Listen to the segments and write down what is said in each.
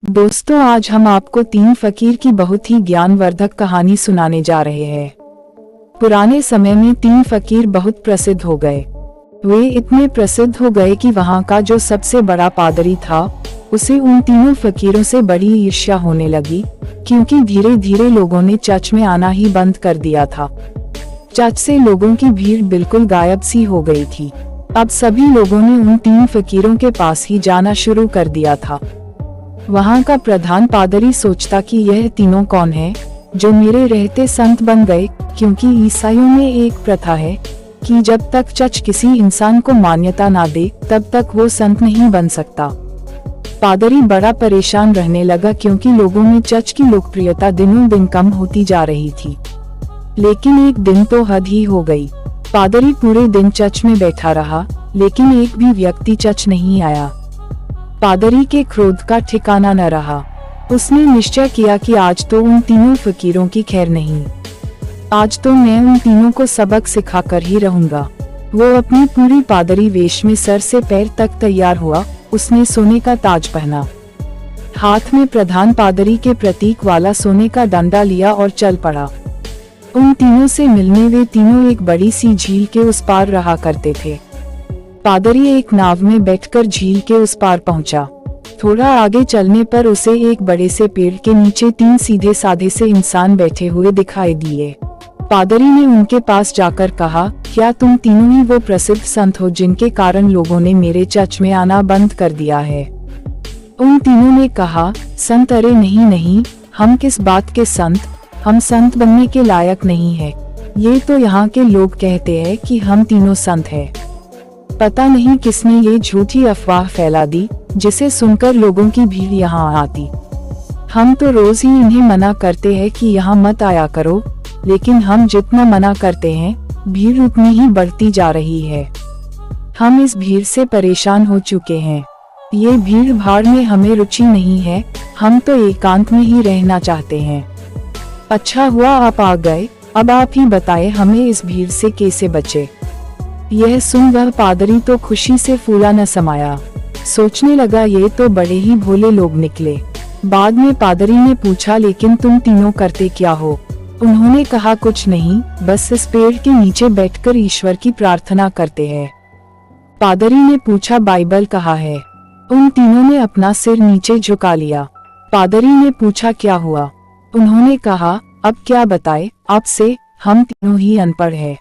दोस्तों, आज हम आपको 3 फकीर की बहुत ही ज्ञानवर्धक कहानी सुनाने जा रहे हैं। पुराने समय में 3 फकीर बहुत प्रसिद्ध हो गए। वे इतने प्रसिद्ध हो गए कि वहाँ का जो सबसे बड़ा पादरी था, उसे उन तीनों फकीरों से बड़ी ईर्ष्या होने लगी, क्योंकि धीरे धीरे लोगों ने चर्च में आना ही बंद कर दिया था। चर्च से लोगों की भीड़ बिल्कुल गायब सी हो गई थी। अब सभी लोगों ने उन 3 फकीरों के पास ही जाना शुरू कर दिया था। वहाँ का प्रधान पादरी सोचता कि यह तीनों कौन है जो मेरे रहते संत बन गए, क्योंकि ईसाइयों में एक प्रथा है कि जब तक चर्च किसी इंसान को मान्यता ना दे तब तक वो संत नहीं बन सकता। पादरी बड़ा परेशान रहने लगा, क्योंकि लोगों में चर्च की लोकप्रियता दिनों दिन कम होती जा रही थी। लेकिन एक दिन तो हद ही हो गई। पादरी पूरे दिन चर्च में बैठा रहा, लेकिन एक भी व्यक्ति चर्च नहीं आया। पादरी के क्रोध का ठिकाना न रहा। उसने निश्चय किया कि आज तो उन तीनों फकीरों की खैर नहीं। आज तो मैं उन तीनों को सबक सिखाकर ही रहूंगा। वो अपनी पूरी पादरी वेश में सर से पैर तक तैयार हुआ। उसने सोने का ताज पहना, हाथ में प्रधान पादरी के प्रतीक वाला सोने का डंडा लिया और चल पड़ा। उन तीनों से मिलने वे तीनों एक बड़ी सी झील के उस पार रहा करते थे। पादरी एक नाव में बैठकर झील के उस पार पहुंचा। थोड़ा आगे चलने पर उसे एक बड़े से पेड़ के नीचे 3 सीधे साधे से इंसान बैठे हुए दिखाई दिए। पादरी ने उनके पास जाकर कहा, क्या तुम तीनों ही वो प्रसिद्ध संत हो जिनके कारण लोगों ने मेरे चर्च में आना बंद कर दिया है? उन तीनों ने कहा, संत? अरे नहीं नहीं, हम किस बात के संत, हम संत बनने के लायक नहीं है। ये तो यहाँ के लोग कहते हैं कि हम तीनों संत हैं। पता नहीं किसने ये झूठी अफवाह फैला दी, जिसे सुनकर लोगों की भीड़ यहाँ आती। हम तो रोज ही इन्हें मना करते हैं कि यहाँ मत आया करो, लेकिन हम जितना मना करते हैं भीड़ उतनी ही बढ़ती जा रही है। हम इस भीड़ से परेशान हो चुके हैं। ये भीड़ भाड़ में हमें रुचि नहीं है। हम तो एकांत में ही रहना चाहते हैं। अच्छा हुआ आप आ गए। अब आप ही बताएं हमें इस भीड़ से कैसे बचे। यह सुन वह पादरी तो खुशी से फूला न समाया। सोचने लगा, ये तो बड़े ही भोले लोग निकले। बाद में पादरी ने पूछा, लेकिन तुम तीनों करते क्या हो? उन्होंने कहा, कुछ नहीं, बस इस पेड़ के नीचे बैठकर ईश्वर की प्रार्थना करते हैं। पादरी ने पूछा, बाइबल कहाँ है? उन तीनों ने अपना सिर नीचे झुका लिया। पादरी ने पूछा, क्या हुआ? उन्होंने कहा, अब क्या बताए आपसे, हम तीनों ही अनपढ़ हैं।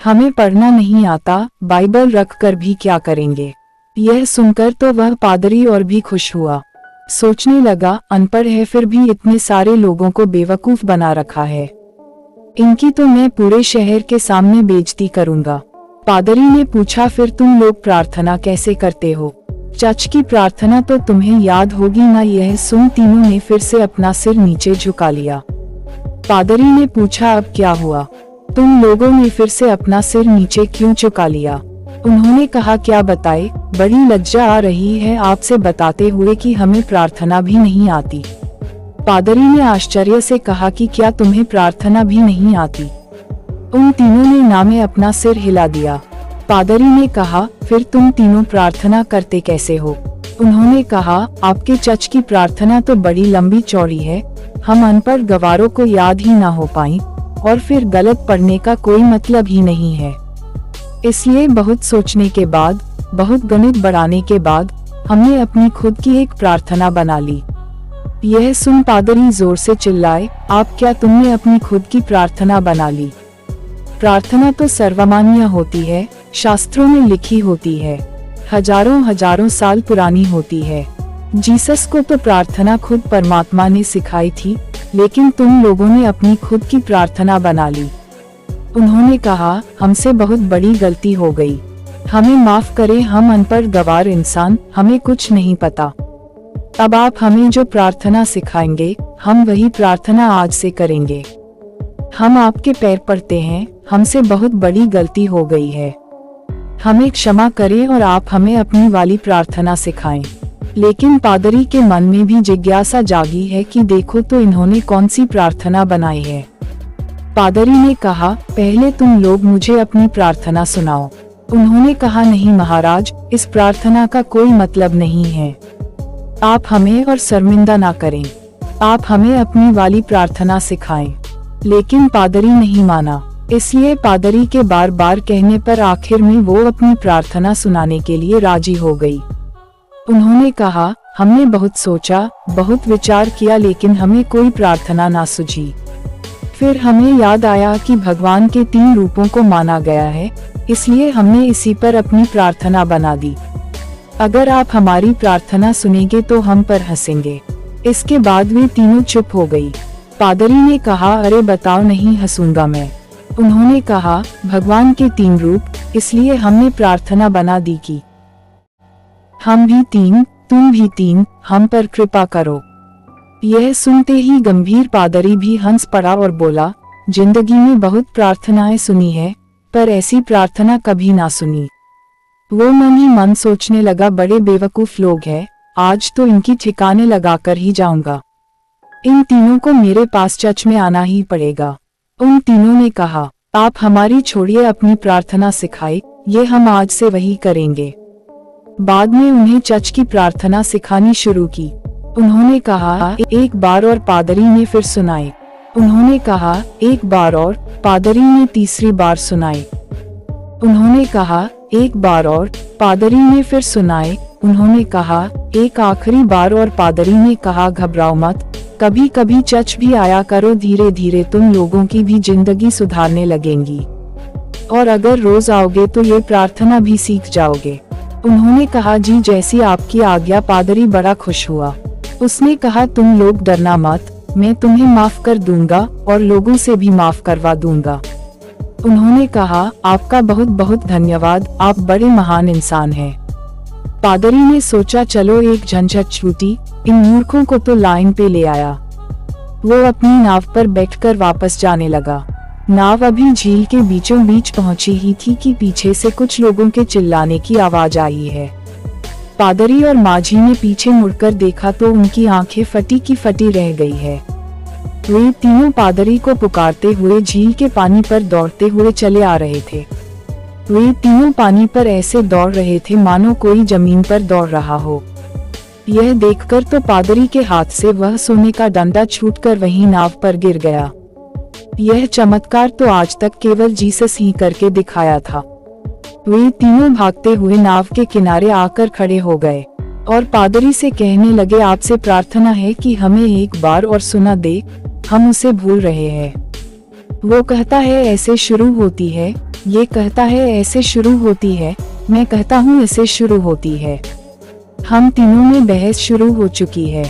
हमें पढ़ना नहीं आता, बाइबल रख कर भी क्या करेंगे? यह सुनकर तो वह पादरी और भी खुश हुआ। सोचने लगा, अनपढ़ है फिर भी इतने सारे लोगों को बेवकूफ बना रखा है। इनकी तो मैं पूरे शहर के सामने बेइज्जती करूंगा। पादरी ने पूछा, फिर तुम लोग प्रार्थना कैसे करते हो? चर्च की प्रार्थना तो तुम्हें याद होगी ना? यह सुन तीनों ने फिर से अपना सिर नीचे झुका लिया। पादरी ने पूछा, अब क्या हुआ? तुम लोगों ने फिर से अपना सिर नीचे क्यों झुका लिया? उन्होंने कहा, क्या बताए, बड़ी लज्जा आ रही है आपसे बताते हुए कि हमें प्रार्थना भी नहीं आती। पादरी ने आश्चर्य से कहा कि क्या तुम्हें प्रार्थना भी नहीं आती? उन तीनों ने ना में अपना सिर हिला दिया। पादरी ने कहा, फिर तुम तीनों प्रार्थना करते कैसे हो? उन्होंने कहा, आपके चर्च की प्रार्थना तो बड़ी लंबी चौड़ी है, हम अनपढ़ गवारों को याद ही ना हो पाई, और फिर गलत पढ़ने का कोई मतलब ही नहीं है। इसलिए बहुत सोचने के बाद, बहुत गणित बढ़ाने के बाद हमने अपनी खुद की एक प्रार्थना बना ली। यह सुन पादरी जोर से चिल्लाए, आप क्या तुमने अपनी खुद की प्रार्थना बना ली? प्रार्थना तो सर्वमान्य होती है, शास्त्रों में लिखी होती है, हजारों हजारों साल पुरानी होती है। जीसस को तो प्रार्थना खुद परमात्मा ने सिखाई थी, लेकिन तुम लोगों ने अपनी खुद की प्रार्थना बना ली। उन्होंने कहा, हमसे बहुत बड़ी गलती हो गई, हमें माफ करें, हम अनपढ़ गवार इंसान, हमें कुछ नहीं पता। अब आप हमें जो प्रार्थना सिखाएंगे हम वही प्रार्थना आज से करेंगे। हम आपके पैर पड़ते हैं, हमसे बहुत बड़ी गलती हो गई है, हमें क्षमा करें और आप हमें अपनी वाली प्रार्थना सिखाएं। लेकिन पादरी के मन में भी जिज्ञासा जागी है कि देखो तो इन्होंने कौन सी प्रार्थना बनाई है। पादरी ने कहा, पहले तुम लोग मुझे अपनी प्रार्थना सुनाओ। उन्होंने कहा, नहीं महाराज, इस प्रार्थना का कोई मतलब नहीं है। आप हमें और शर्मिंदा ना करें, आप हमें अपनी वाली प्रार्थना सिखाएं। लेकिन पादरी नहीं माना, इसलिए पादरी के बार बार कहने पर आखिर में वो अपनी प्रार्थना सुनाने के लिए राजी हो गई। उन्होंने कहा, हमने बहुत सोचा, बहुत विचार किया, लेकिन हमें कोई प्रार्थना ना सूझी। फिर हमें याद आया कि भगवान के 3 रूपों को माना गया है, इसलिए हमने इसी पर अपनी प्रार्थना बना दी। अगर आप हमारी प्रार्थना सुनेंगे तो हम पर हंसेंगे। इसके बाद वे तीनों चुप हो गई। पादरी ने कहा, अरे बताओ, नहीं हंसूंगा मैं। उन्होंने कहा, भगवान के 3 रूप, इसलिए हमने प्रार्थना बना दी कि हम भी 3, तुम भी 3, हम पर कृपा करो। यह सुनते ही गंभीर पादरी भी हंस पड़ा और बोला, जिंदगी में बहुत प्रार्थनाएं सुनी है, पर ऐसी प्रार्थना कभी ना सुनी। वो मन ही मन सोचने लगा, बड़े बेवकूफ लोग हैं, आज तो इनकी ठिकाने लगाकर ही जाऊंगा। इन तीनों को मेरे पास चर्च में आना ही पड़ेगा। उन तीनों ने कहा, आप हमारी छोड़िए, अपनी प्रार्थना सिखाई, ये हम आज से वही करेंगे। बाद में उन्हें चर्च की प्रार्थना सिखानी शुरू की। उन्होंने कहा, एक बार और, पादरी ने फिर सुनाई। उन्होंने कहा, एक बार और, पादरी ने तीसरी बार सुनाई। उन्होंने कहा, एक बार और, पादरी ने फिर सुनाए। उन्होंने कहा, एक आखिरी बार और, पादरी ने कहा, घबराओ मत, कभी कभी चर्च भी आया करो, धीरे धीरे तुम लोगों की भी जिंदगी सुधारने लगेंगी, और अगर रोज आओगे तो ये प्रार्थना भी सीख जाओगे। उन्होंने कहा, जी जैसी आपकी आज्ञा। पादरी बड़ा खुश हुआ। उसने कहा, तुम लोग डरना मत, मैं तुम्हें माफ कर दूंगा और लोगों से भी माफ करवा दूंगा। उन्होंने कहा, आपका बहुत बहुत धन्यवाद, आप बड़े महान इंसान हैं। पादरी ने सोचा, चलो एक झंझट छूटी, इन मूर्खों को तो लाइन पे ले आया। वो अपनी नाव पर बैठकर वापस जाने लगा। नाव अभी झील के बीचों बीच पहुंची ही थी कि पीछे से कुछ लोगों के चिल्लाने की आवाज आई है। पादरी और माझी ने पीछे मुड़कर देखा तो उनकी आंखें फटी की फटी रह गई है। वे तीनों पादरी को पुकारते हुए झील के पानी पर दौड़ते हुए चले आ रहे थे। वे तीनों पानी पर ऐसे दौड़ रहे थे मानो कोई जमीन पर दौड़ रहा हो। यह देखकर तो पादरी के हाथ से वह सोने का डंडा छूटकर वहीं नाव पर गिर गया। यह चमत्कार तो आज तक केवल जीसस ही करके दिखाया था। वे तीनों भागते हुए नाव के किनारे आकर खड़े हो गए और पादरी से कहने लगे, आपसे प्रार्थना है कि हमें एक बार और सुना दे, हम उसे भूल रहे हैं। वो कहता है ऐसे शुरू होती है, ये कहता है ऐसे शुरू होती है, मैं कहता हूँ ऐसे शुरू होती है। हम तीनों में बहस शुरू हो चुकी है।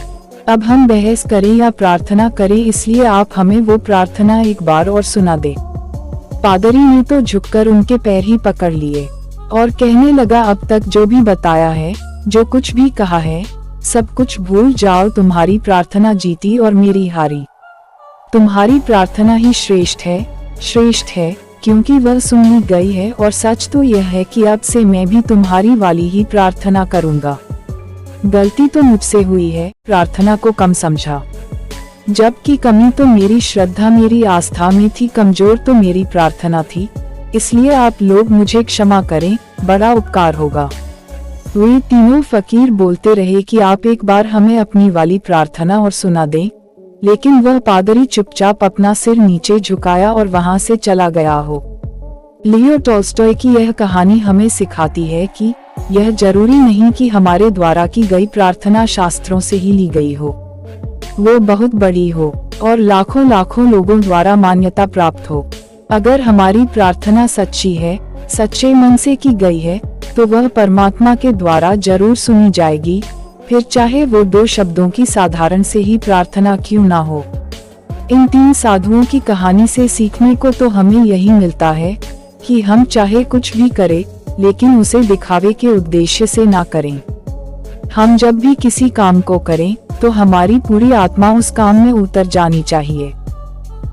अब हम बहस करें या प्रार्थना करें, इसलिए आप हमें वो प्रार्थना एक बार और सुना दे। पादरी ने तो झुककर उनके पैर ही पकड़ लिए और कहने लगा, अब तक जो भी बताया है, जो कुछ भी कहा है, सब कुछ भूल जाओ। तुम्हारी प्रार्थना जीती और मेरी हारी। तुम्हारी प्रार्थना ही श्रेष्ठ है, क्योंकि वह सुनी गई है, और सच तो यह है कि अब से मैं भी तुम्हारी वाली ही प्रार्थना करूंगा। गलती तो मुझसे हुई है, प्रार्थना को कम समझा, जबकि कमी तो मेरी श्रद्धा, मेरी आस्था में थी, कमजोर तो मेरी प्रार्थना थी, इसलिए आप लोग मुझे क्षमा करें, बड़ा उपकार होगा। वे तीनों फकीर बोलते रहे कि आप एक बार हमें अपनी वाली प्रार्थना और सुना दें, लेकिन वह पादरी चुपचाप अपना सिर नीचे झुकाया और वहां से चला गया हो। लियो टॉल्स्टॉय की यह कहानी हमें सिखाती है कि यह जरूरी नहीं कि हमारे द्वारा की गई प्रार्थना शास्त्रों से ही ली गई हो, वो बहुत बड़ी हो और लाखों लाखों लोगों द्वारा मान्यता प्राप्त हो। अगर हमारी प्रार्थना सच्ची है, सच्चे मन से की गई है, तो वह परमात्मा के द्वारा जरूर सुनी जाएगी, फिर चाहे वो 2 शब्दों की साधारण से ही प्रार्थना क्यों ना हो। इन 3 साधुओं की कहानी से सीखने को तो हमें यही मिलता है कि हम चाहे कुछ भी करें, लेकिन उसे दिखावे के उद्देश्य से ना करें। हम जब भी किसी काम को करें तो हमारी पूरी आत्मा उस काम में उतर जानी चाहिए।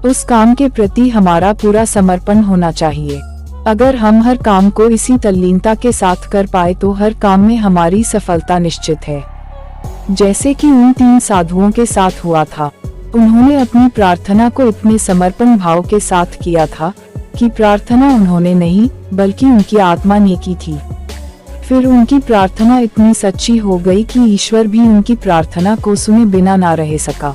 उस काम के प्रति हमारा पूरा समर्पण होना चाहिए। अगर हम हर काम को इसी तल्लीनता के साथ कर पाए तो हर काम में हमारी सफलता निश्चित है, जैसे कि उन 3 साधुओं के साथ हुआ था। उन्होंने अपनी प्रार्थना को इतने समर्पण भाव के साथ किया था कि प्रार्थना उन्होंने नहीं बल्कि उनकी आत्मा ने की थी। फिर उनकी प्रार्थना इतनी सच्ची हो गई कि ईश्वर भी उनकी प्रार्थना को सुने बिना ना रह सका।